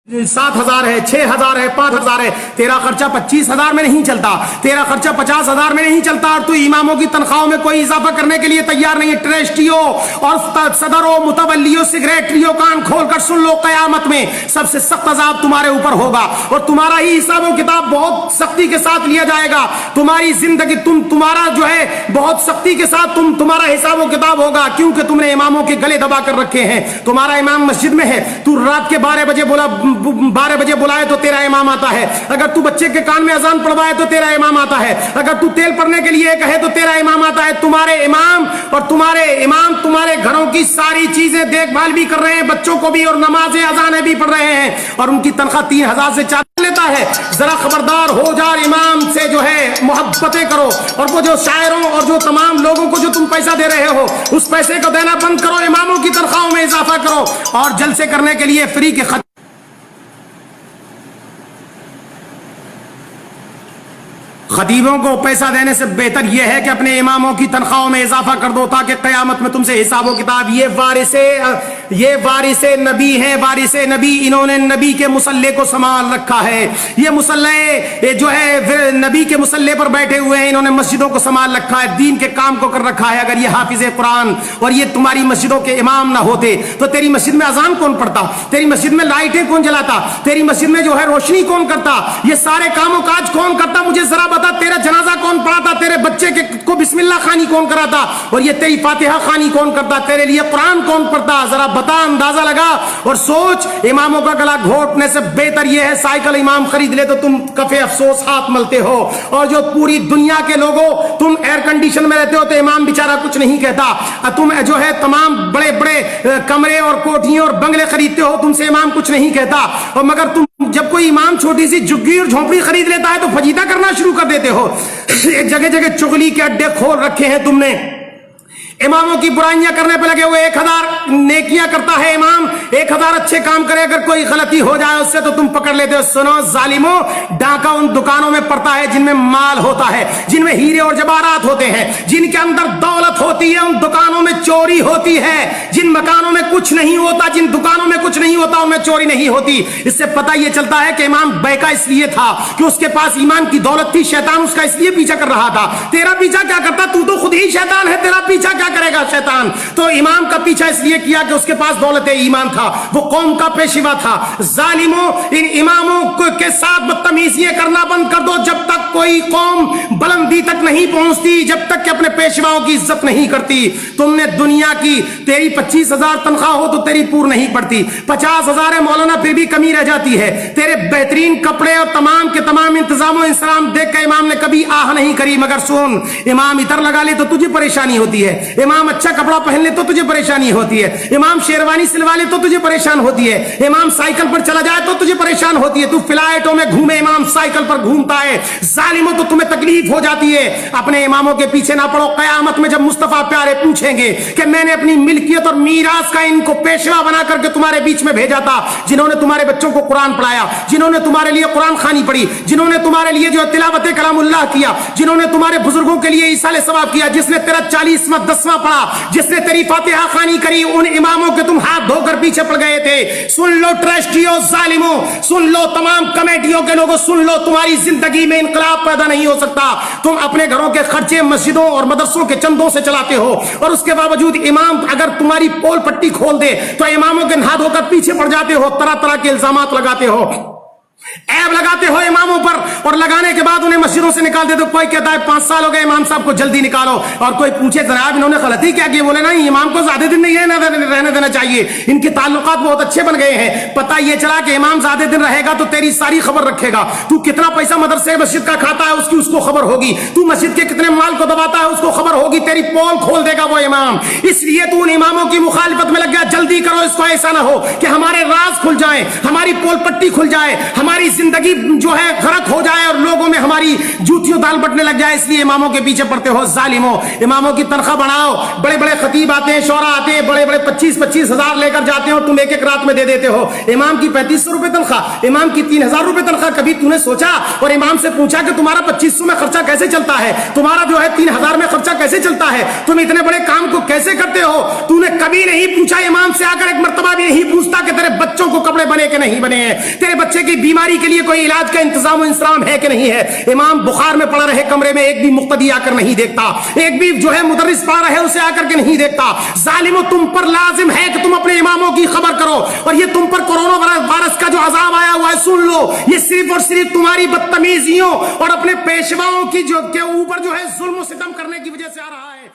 7,000 है, 6,000 है, 5,000 है, तेरा खर्चा 25,000 में नहीं चलता, तेरा खर्चा 50,000 में नहीं चलता, और तू इमामों की तनख्वाहों में कोई इजाफा करने के लिए तैयार नहीं है। ट्रस्टियों और सदरों, मुतवल्लियों, सेक्रेटरियों, कान खोलकर सुन लो, कयामत में सबसे सख्त अजाब तुम्हारे ऊपर होगा और तुम्हारा ही हिसाब किताब बहुत सख्ती के साथ लिया जाएगा। तुम्हारी जिंदगी तुम्हारा जो है बहुत सख्ती के साथ तुम्हारा हिसाब किताब होगा, क्योंकि तुमने इमामों के गले दबा कर रखे हैं। तुम्हारा इमाम मस्जिद में है, तू रात के 12 बजे बुलाए तो तेरा इमाम आता है, अगर तू बच्चे के कान में अजान पढ़वाए तो तेरा इमाम आता है, अगर तू तेल पड़ने के लिए कहे तो तेरा इमाम आता है। तुम्हारे इमाम तुम्हारे घरों की सारी चीजें देखभाल भी कर रहे हैं, बच्चों को भी, और नमाजें अजानें भी पढ़ रहे हैं, और उनकी तनख्वाह 3,000 से 4 लेता है। जरा खबरदार हो जा, इमाम से जो है मोहब्बतें करो, और वो जो शायरों और जो तमाम लोगों को जो तुम पैसा दे रहे हो उस पैसे को देना बंद करो, इमामों की तनख्वाहों में इजाफा करो, और जलसे करने के लिए फ्री के खतीबों को पैसा देने से बेहतर यह है कि अपने इमामों की तनख्वाहों में इजाफा कर दो, ताकि क़यामत में तुमसे हिसाब किताब। ये वारिसे नबी हैं, वारिसे नबी, इन्होंने नबी के मुसल्ले को संभाल रखा है। ये मुसल्ले जो है नबी के मुसल्ले पर बैठे हुए हैं, इन्होंने मस्जिदों को संभाल रखा है, दीन के काम को कर रखा है। अगर ये हाफिज कुरान और ये तुम्हारी मस्जिदों के इमाम ना होते तो तेरी मस्जिद में अजान कौन पढ़ता, तेरी मस्जिद में लाइटें कौन जलाता, तेरी मस्जिद में जो है रोशनी कौन करता, ये सारे कामों काज कौन करता? मुझे जरा बता, तेरा जनाजा कौन पढ़ाता, तेरे बच्चे को बिस्मिल्लाह खानी कौन कराता, और ये तेरी फातिहा खानी कौन करता, तेरे लिए कुरान कौन पढ़ता? जरा बता, अंदाजा लगा और सोच। इमामों का गला घोटने से बेहतर ये है साइकिल इमाम खरीद ले तो तुम कफे अफसोस हाथ मलते हो, और जो पूरी दुनिया के लोगों, तुम एयर कंडीशन में रहते हो तो इमाम बेचारा कुछ नहीं कहता, तुम जो है तमाम बड़े बड़े कमरे और कोठियां और बंगले खरीदते हो, तुमसे इमाम कुछ नहीं कहता, और मगर तुम जब कोई इमाम छोटी सी झुग्गी और झोंपड़ी खरीद लेता है तो फजीता करना शुरू कर देते हो। जगह जगह चुगली के अड्डे खोल रखे हैं तुमने, इमामों की बुराइयां करने पे लगे हुए। 1,000 नेकियां करता है इमाम, 1,000 अच्छे काम करे, अगर कोई गलती हो जाए उससे तो तुम पकड़ लेते हो। सुनो जालिमो, डाका उन दुकानों में पड़ता है जिनमें माल होता है, जिनमें हीरे और जवाहरात होते हैं, जिनके अंदर दौलत होती है, उन दुकानों में चोरी होती है। जिन मकानों में कुछ नहीं होता, जिन दुकानों में कुछ नहीं होता, उनमें चोरी नहीं होती। इससे पता यह चलता है कि इमाम बैका इसलिए था कि उसके पास ईमान की दौलत थी, शैतान उसका इसलिए पीछा कर रहा था। तेरा पीछा क्या करता? तू तो खुद ही शैतान है, तेरा पीछा क्या करेगा शैतान? तो इमाम का पीछा इसलिए किया कि उसके पास दौलत ईमान था, वो कौम का पेशवा था। जालिमों, इन इमामों के साथ बदतमीजियां करना बंद कर दो। जब तक कोई कौम बुलंदी तक नहीं पहुंचती, जब तक कि अपने पेशवाओं की इज्जत नहीं करती। तुमने दुनिया की, तेरी 25,000 तनख्वाह हो तो तेरी पूर नहीं पड़ती, 50,000 है मौलाना फिर भी कमी रह जाती है। तेरे बेहतरीन कपड़े और तमाम के तमाम इंतजाम इंतजाम देख कर इमाम ने कभी आह नहीं करी। मगर सुन, इमाम इतर लगा ले तो तुझे परेशानी होती है, इमाम अच्छा कपड़ा पहन ले तो तुझे परेशानी होती है, इमाम शेरवानी सिलवा ले तो तुझे परेशान होती है, इमाम साइकिल पर चला जाए तो तुझे परेशान होती है, तू फ्लाइटों में घूमे, इमाम साइकिल पर घूमता है। जालिमों, तो तुम्हें तकलीफ हो जाती है। अपने इमामों के पीछे ना पड़ो। कयामत में जब मुस्तफा प्यारे पूछेंगे कि मैंने अपनी मिल्कियत और मीरास का इनको पेशवा बना करके तुम्हारे बीच में भेजा था, जिन्होंने तुम्हारे बच्चों को कुरान पढ़ाया, जिन्होंने तुम्हारे लिए कुरान खानी पढ़ी, जिन्होंने तुम्हारे लिए जो तिलावत कलामुल्लाह किया, जिन्होंने तुम्हारे बुजुर्गों के लिए ईसाले सवाब किया, जिसने तेरा 40वां 10वां पढ़ा, जिसने तेरी फातिहा खानी करी, उन इमामों के तुम हाथ धोकर पीछे पड़ गए थे। सुन लो ट्रस्टियों, जालिमों, सुन लो तमाम कमेटियों के लोगों, सुन लो, तुम्हारी जिंदगी में इनकलाब पैदा नहीं हो सकता। तुम अपने घरों के खर्चे मस्जिदों और मदरसों के चंदों से चलाते हो, और उसके बावजूद इमाम अगर तुम्हारी पोल पट्टी खोल दे तो इमामों के हाथ धोकर पीछे पड़ जाते हो, तरह तरह के इल्जामात लगाते हो, ऐब लगाते हो इमामों पर, और लगाने के बाद उन्हें मस्जिदों से निकाल देते हो। कोई कहता है 5 साल हो गए इमाम साहब को, जल्दी निकालो, और कोई पूछे जनाब इन्होंने गलती क्या की, बोले नहीं, इमाम को ज्यादा दिन नहीं रहने देना चाहिए, इनके ताल्लुकात बहुत अच्छे बन गए हैं। पता ये चला कि इमाम ज्यादा दिन रहेगा तो तेरी सारी खबर रखेगा। तू कितना पैसा मदरसे मस्जिद का खाता है उसकी उसको खबर होगी, तू मस्जिद के कितने माल को दबाता है उसको खबर होगी, तेरी पोल खोल देगा वो इमाम। इसलिए तू उन इमामों की मुखालिफत में लग गया। जल्दी करो, इसको ऐसा ना हो कि हमारे राज खुल जाए, हमारी पोल पट्टी खुल जाए, हमारी जिंदगी जो है गरक हो जाए और लोगों में हमारी जूतियों दाल बटने लग जाए। इसलिए इमामों के पीछे पड़ते हो। जालिमों, इमामों की तनख्वाह बढ़ाओ। बड़े बड़े खतीब आते हैं, शौरा आते हैं, बड़े बड़े 25-25 हजार लेकर जाते हो, तुम एक एक रात में दे देते हो। इमाम की 3500 रुपए तनख्वाह, इमाम की 3,000 रुपए तनख्वाह। कभी तूने सोचा और इमाम से पूछा कि तुम्हारा 2500 में खर्चा कैसे चलता है, तुम्हारा जो है 3,000 में खर्चा कैसे चलता है, तुम इतने बड़े काम को कैसे करते हो? तूने कभी नहीं पूछा इमाम से आकर, एक मर्तबा भी नहीं पूछता कि तेरे बच्चों को कपड़े کپڑے بنے کہ نہیں بنے ہیں, تیرے بچے کی بیماری کے لیے کوئی علاج کا انتظام و انسرام ہے کہ نہیں ہے. امام بخار میں پڑا رہے کمرے میں, ایک بھی مقتدی آ کر نہیں دیکھتا, ایک بھی جو ہے مدرس پڑھا رہے اسے آ کر کے نہیں دیکھتا. ظالمو, تم پر لازم ہے کہ تم اپنے اماموں کی خبر کرو, اور یہ تم پر کورونا وائرس کا جو عذاب آیا ہوا ہے سن لو, یہ صرف اور صرف تمہاری بدتمیزیوں اور اپنے پیشواؤں کی جو کے اوپر جو ہے ظلم و ستم کرنے کی وجہ سے آ رہا ہے.